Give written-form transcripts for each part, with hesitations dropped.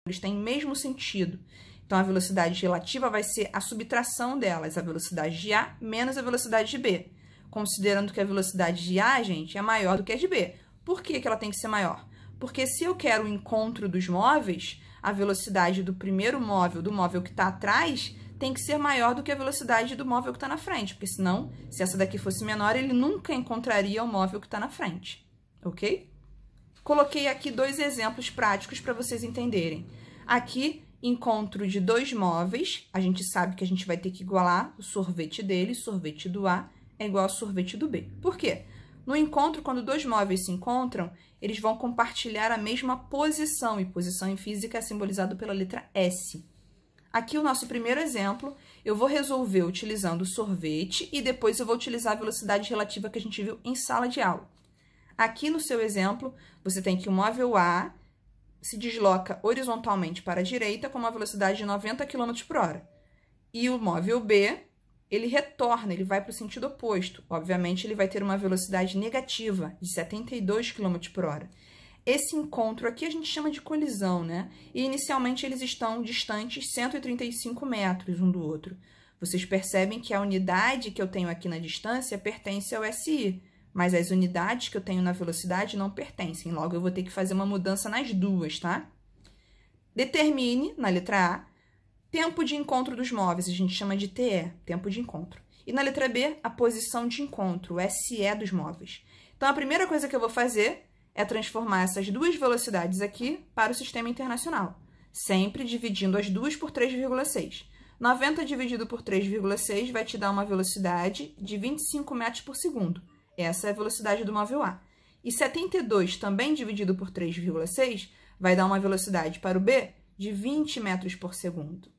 eles têm o mesmo sentido. Então, a velocidade relativa vai ser a subtração delas, a velocidade de A menos a velocidade de B. Considerando que a velocidade de A, gente, é maior do que a de B. Por que que ela tem que ser maior? Porque se eu quero o encontro dos móveis, a velocidade do primeiro móvel, do móvel que está atrás, tem que ser maior do que a velocidade do móvel que está na frente. Porque senão, se essa daqui fosse menor, ele nunca encontraria o móvel que está na frente. Ok? Coloquei aqui dois exemplos práticos para vocês entenderem. Aqui, encontro de dois móveis. A gente sabe que a gente vai ter que igualar o sorvete dele, sorvete do A é igual ao sorvete do B. Por quê? No encontro, quando dois móveis se encontram, eles vão compartilhar a mesma posição, e posição em física é simbolizado pela letra S. Aqui, o nosso primeiro exemplo, eu vou resolver utilizando o sorvete e depois eu vou utilizar a velocidade relativa que a gente viu em sala de aula. Aqui no seu exemplo, você tem que o móvel A se desloca horizontalmente para a direita com uma velocidade de 90 km por hora. E o móvel B, ele retorna, ele vai para o sentido oposto. Obviamente, ele vai ter uma velocidade negativa de 72 km por hora. Esse encontro aqui a gente chama de colisão, né? E inicialmente eles estão distantes 135 metros um do outro. Vocês percebem que a unidade que eu tenho aqui na distância pertence ao SI, mas as unidades que eu tenho na velocidade não pertencem. Logo, eu vou ter que fazer uma mudança nas duas, tá? Determine, na letra A, tempo de encontro dos móveis, a gente chama de TE, tempo de encontro. E na letra B, a posição de encontro, o SE dos móveis. Então, a primeira coisa que eu vou fazer é transformar essas duas velocidades aqui para o sistema internacional, sempre dividindo as duas por 3,6. 90 dividido por 3,6 vai te dar uma velocidade de 25 metros por segundo. Essa é a velocidade do móvel A. E 72 também dividido por 3,6 vai dar uma velocidade para o B de 20 metros por segundo.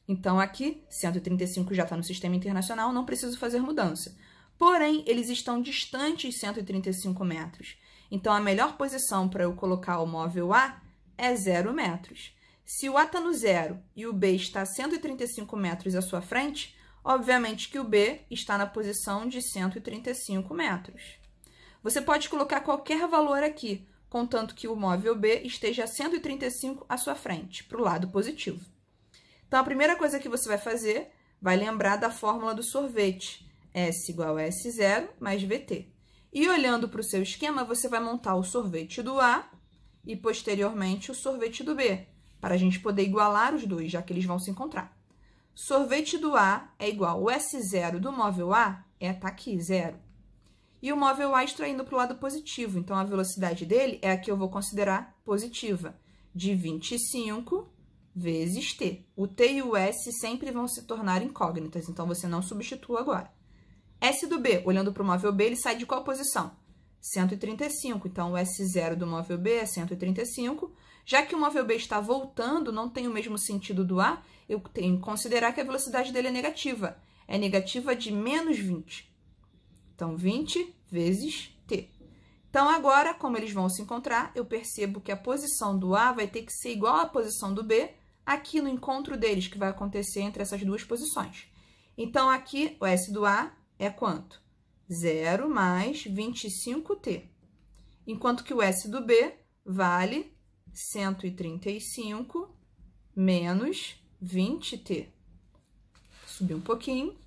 Então, aqui, 135 já está no sistema internacional, não preciso fazer mudança. Porém, eles estão distantes 135 metros. Então, a melhor posição para eu colocar o móvel A é 0 metros. Se o A está no 0 e o B está a 135 metros à sua frente, obviamente que o B está na posição de 135 metros. Você pode colocar qualquer valor aqui, contanto que o móvel B esteja a 135 à sua frente, para o lado positivo. Então, a primeira coisa que você vai fazer, vai lembrar da fórmula do sorvete, S igual a S0 mais VT. E olhando para o seu esquema, você vai montar o sorvete do A e, posteriormente, o sorvete do B, para a gente poder igualar os dois, já que eles vão se encontrar. Sorvete do A é igual ao S0 do móvel A, tá aqui, 0. E o móvel A está indo para o lado positivo, então a velocidade dele é a que eu vou considerar positiva, de 25 vezes t. O t e o s sempre vão se tornar incógnitas, então você não substitua agora. S do B, olhando para o móvel B, ele sai de qual posição? 135, então o S0 do móvel B é 135. Já que o móvel B está voltando, não tem o mesmo sentido do A, eu tenho que considerar que a velocidade dele é negativa. É negativa de menos 20. Então, 20 vezes t. Então, agora, como eles vão se encontrar, eu percebo que a posição do A vai ter que ser igual à posição do B, aqui no encontro deles, que vai acontecer entre essas duas posições. Então, aqui, o S do A é quanto? 0 mais 25t. Enquanto que o S do B vale 135 menos 20t. Subir um pouquinho.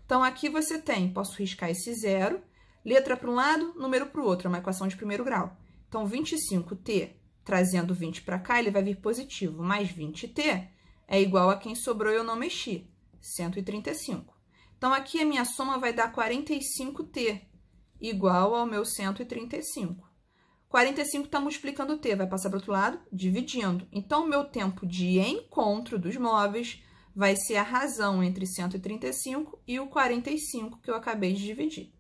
Então, aqui você tem, posso riscar esse 0, letra para um lado, número para o outro, é uma equação de primeiro grau. Então, 25t, trazendo 20 para cá, ele vai vir positivo, mais 20t é igual a quem sobrou e eu não mexi, 135. Então, aqui a minha soma vai dar 45t, igual ao meu 135. 45 está multiplicando t, vai passar para o outro lado, dividindo. Então, o meu tempo de encontro dos móveis vai ser a razão entre 135 e o 45 que eu acabei de dividir.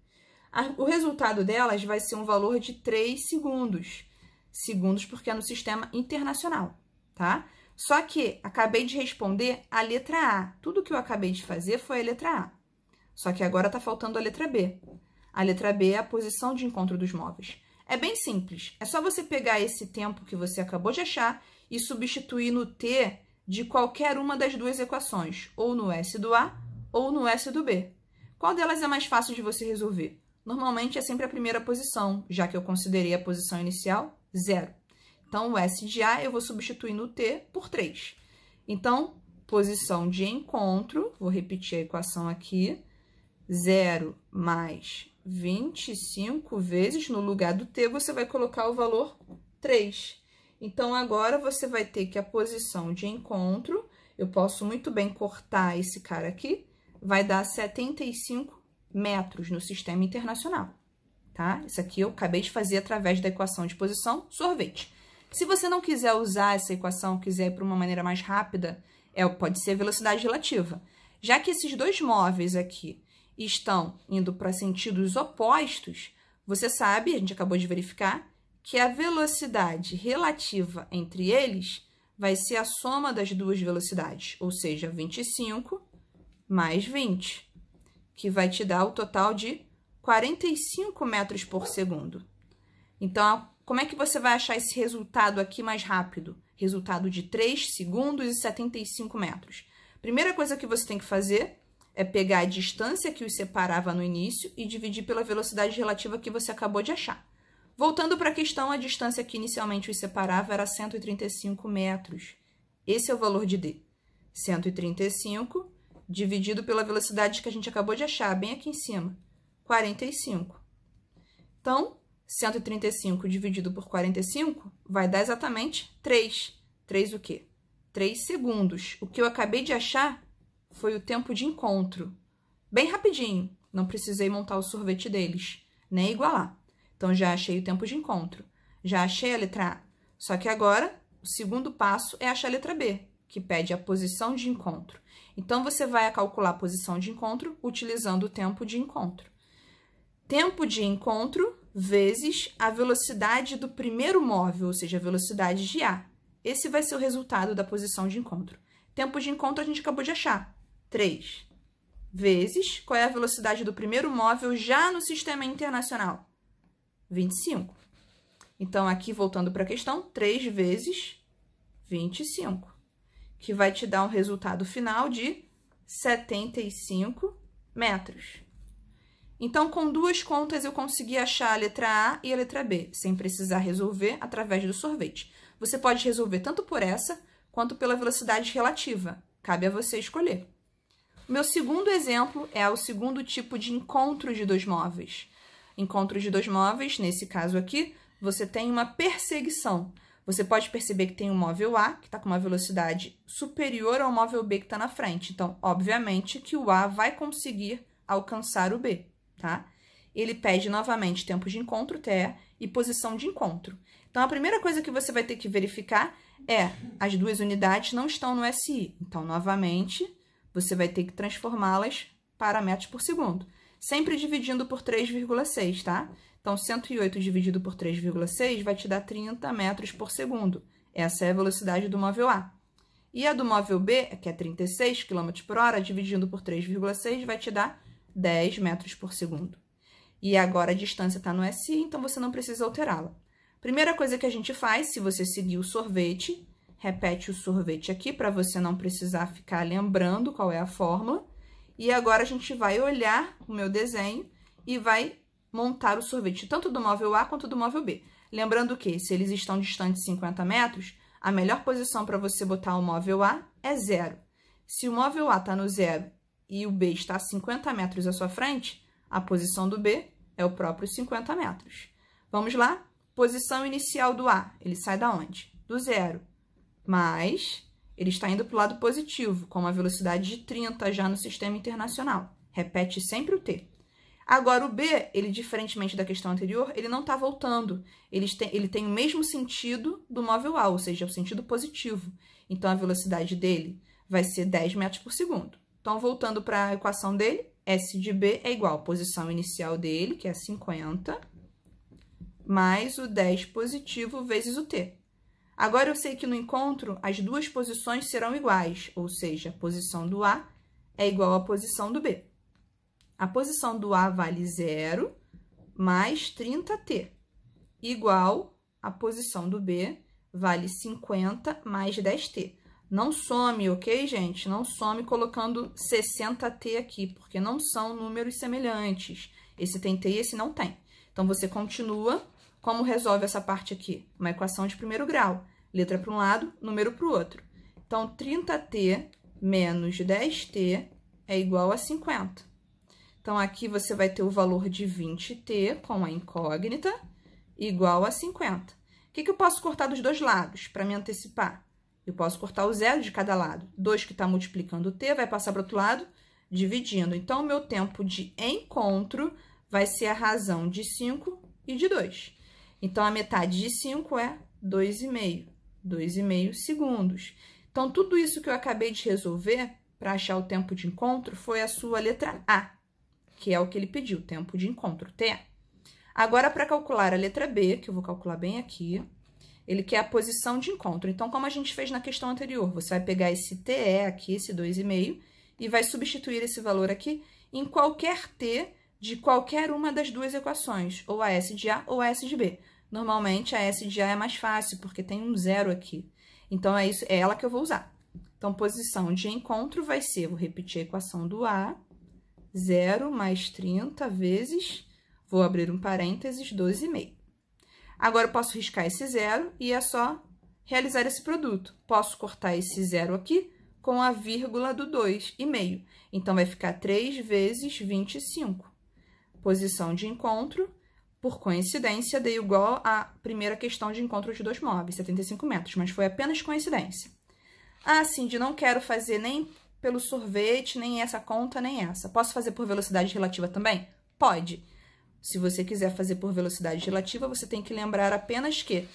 O resultado delas vai ser um valor de 3 segundos. Segundos porque é no sistema internacional, tá? Só que acabei de responder a letra A. Tudo que eu acabei de fazer foi a letra A. Só que agora está faltando a letra B. A letra B é a posição de encontro dos móveis. É bem simples. É só você pegar esse tempo que você acabou de achar e substituir no t de qualquer uma das duas equações, ou no S do A ou no S do B. Qual delas é mais fácil de você resolver? Normalmente é sempre a primeira posição, já que eu considerei a posição inicial 0. Então, o S de A eu vou substituir no T por 3. Então, posição de encontro, vou repetir a equação aqui, 0 mais 25 vezes, no lugar do T, você vai colocar o valor 3. Então, agora você vai ter que a posição de encontro, eu posso muito bem cortar esse cara aqui, vai dar 75 metros no sistema internacional, tá? Isso aqui eu acabei de fazer através da equação de posição, sorvete. Se você não quiser usar essa equação, quiser ir para uma maneira mais rápida, pode ser a velocidade relativa. Já que esses dois móveis aqui estão indo para sentidos opostos, você sabe, a gente acabou de verificar, que a velocidade relativa entre eles vai ser a soma das duas velocidades, ou seja, 25 mais 20, que vai te dar o total de 45 metros por segundo. Então, como é que você vai achar esse resultado aqui mais rápido? Resultado de 3 segundos e 75 metros. Primeira coisa que você tem que fazer é pegar a distância que os separava no início e dividir pela velocidade relativa que você acabou de achar. Voltando para a questão, a distância que inicialmente os separava era 135 metros. Esse é o valor de D. 135 dividido pela velocidade que a gente acabou de achar, bem aqui em cima, 45. Então, 135 dividido por 45 vai dar exatamente 3. 3 o quê? 3 segundos. O que eu acabei de achar foi o tempo de encontro. Bem rapidinho, não precisei montar o sorvete deles, nem igualar. Então, já achei o tempo de encontro, já achei a letra A. Só que agora, o segundo passo é achar a letra B, que pede a posição de encontro. Então, você vai calcular a posição de encontro utilizando o tempo de encontro. Tempo de encontro vezes a velocidade do primeiro móvel, ou seja, a velocidade de A. Esse vai ser o resultado da posição de encontro. Tempo de encontro a gente acabou de achar, 3. Vezes, qual é a velocidade do primeiro móvel já no sistema internacional? 25. Então, aqui, voltando para a questão, 3 vezes 25, que vai te dar um resultado final de 75 metros. Então, com duas contas, eu consegui achar a letra A e a letra B, sem precisar resolver através do sorvete. Você pode resolver tanto por essa, quanto pela velocidade relativa. Cabe a você escolher. O meu segundo exemplo é o segundo tipo de encontro de dois móveis. Encontro de dois móveis, nesse caso aqui, você tem uma perseguição. Você pode perceber que tem um móvel A, que está com uma velocidade superior ao móvel B que está na frente. Então, obviamente, que o A vai conseguir alcançar o B, tá? Ele pede novamente tempo de encontro, TE, e posição de encontro. Então, a primeira coisa que você vai ter que verificar é as duas unidades não estão no SI. Então, novamente, você vai ter que transformá-las para metros por segundo. Sempre dividindo por 3,6, tá? Então, 108 dividido por 3,6 vai te dar 30 metros por segundo. Essa é a velocidade do móvel A. E a do móvel B, que é 36 km por hora, dividindo por 3,6 vai te dar 10 metros por segundo. E agora a distância está no SI, então você não precisa alterá-la. Primeira coisa que a gente faz, se você seguir o sorvete, repete o sorvete aqui para você não precisar ficar lembrando qual é a fórmula. E agora a gente vai olhar o meu desenho e vai montar o sorvete tanto do móvel A quanto do móvel B. Lembrando que, se eles estão distantes 50 metros, a melhor posição para você botar o móvel A é 0. Se o móvel A está no 0 e o B está a 50 metros à sua frente, a posição do B é o próprio 50 metros. Vamos lá? Posição inicial do A, ele sai da onde? Do 0. Mas ele está indo para o lado positivo, com uma velocidade de 30 já no sistema internacional. Repete sempre o T. Agora, o B, ele, diferentemente da questão anterior, ele não está voltando. Ele tem o mesmo sentido do móvel A, ou seja, o sentido positivo. Então, a velocidade dele vai ser 10 metros por segundo. Então, voltando para a equação dele, S de B é igual à posição inicial dele, que é 50, mais o 10 positivo vezes o T. Agora, eu sei que no encontro, as duas posições serão iguais, ou seja, a posição do A é igual à posição do B. A posição do A vale 0 mais 30T, igual a posição do B vale 50 mais 10T. Não some, ok, gente? Não some colocando 60T aqui, porque não são números semelhantes. Esse tem T e esse não tem. Então, você continua Como resolve essa parte aqui? Uma equação de primeiro grau. Letra para um lado, número para o outro. Então, 30t menos 10t é igual a 50. Então, aqui você vai ter o valor de 20t com a incógnita igual a 50. O que eu posso cortar dos dois lados para me antecipar? Eu posso cortar o zero de cada lado. 2 que está multiplicando o t vai passar para o outro lado, dividindo. Então, o meu tempo de encontro vai ser a razão de 5 e de 2. Então, a metade de 5 é 2,5. 2,5 segundos. Então, tudo isso que eu acabei de resolver para achar o tempo de encontro foi a sua letra A, que é o que ele pediu, tempo de encontro, TE. Agora, para calcular a letra B, que eu vou calcular bem aqui, ele quer a posição de encontro. Então, como a gente fez na questão anterior, você vai pegar esse TE aqui, esse 2,5, e vai substituir esse valor aqui em qualquer T de qualquer uma das duas equações, ou a S de A ou a S de B. Normalmente, a S de A é mais fácil, porque tem um zero aqui. Então, é ela que eu vou usar. Então, posição de encontro vai ser, vou repetir a equação do A, 0 mais 30 vezes, vou abrir um parênteses, 12,5. Agora, eu posso riscar esse zero e é só realizar esse produto. Posso cortar esse zero aqui com a vírgula do 2,5. Então, vai ficar 3 vezes 25. Posição de encontro, por coincidência, dei igual à primeira questão de encontro de dois móveis, 75 metros, mas foi apenas coincidência. Ah, Cindy, não quero fazer nem pelo sorvete, nem essa conta, nem essa. Posso fazer por velocidade relativa também? Pode. Se você quiser fazer por velocidade relativa, você tem que lembrar apenas que,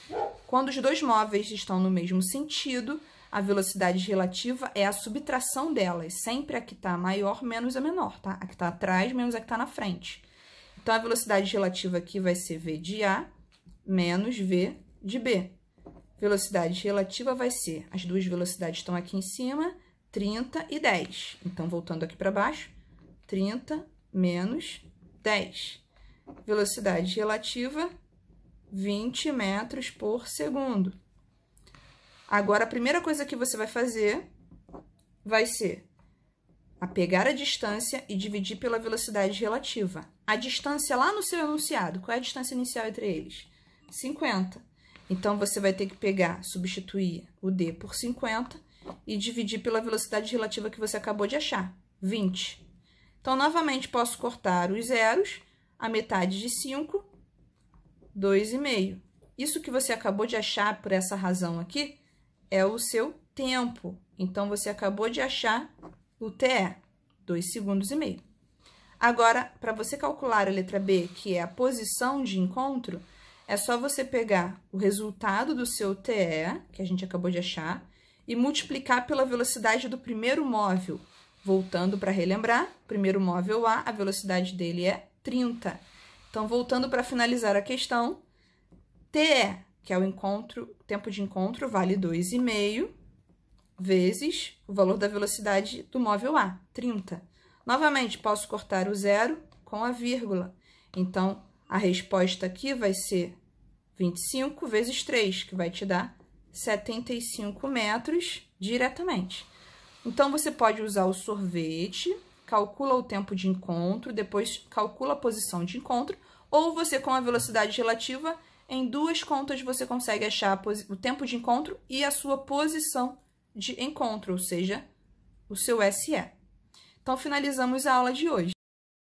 quando os dois móveis estão no mesmo sentido, a velocidade relativa é a subtração delas. Sempre a que está maior menos a menor, tá? A que está atrás menos a que está na frente. Então, a velocidade relativa aqui vai ser V de A menos V de B. Velocidade relativa vai ser, as duas velocidades estão aqui em cima, 30 e 10. Então, voltando aqui para baixo, 30 menos 10. Velocidade relativa, 20 metros por segundo. Agora, a primeira coisa que você vai fazer vai ser pegar a distância e dividir pela velocidade relativa. A distância lá no seu enunciado, qual é a distância inicial entre eles? 50. Então, você vai ter que pegar, substituir o D por 50 e dividir pela velocidade relativa que você acabou de achar, 20. Então, novamente, posso cortar os zeros, a metade de 5, 2,5. Isso que você acabou de achar por essa razão aqui é o seu tempo. Então, você acabou de achar o TE, 2 segundos e meio. Agora, para você calcular a letra B, que é a posição de encontro, é só você pegar o resultado do seu TE, que a gente acabou de achar, e multiplicar pela velocidade do primeiro móvel. Voltando para relembrar, primeiro móvel A, a velocidade dele é 30. Então, voltando para finalizar a questão, TE, que é o tempo de encontro, vale 2,5 vezes o valor da velocidade do móvel A, 30. Novamente, posso cortar o zero com a vírgula. Então, a resposta aqui vai ser 25 vezes 3, que vai te dar 75 metros diretamente. Então, você pode usar o sorvete, calcula o tempo de encontro, depois calcula a posição de encontro, ou você, com a velocidade relativa, em duas contas você consegue achar o tempo de encontro e a sua posição de encontro, ou seja, o seu SE. Então, finalizamos a aula de hoje.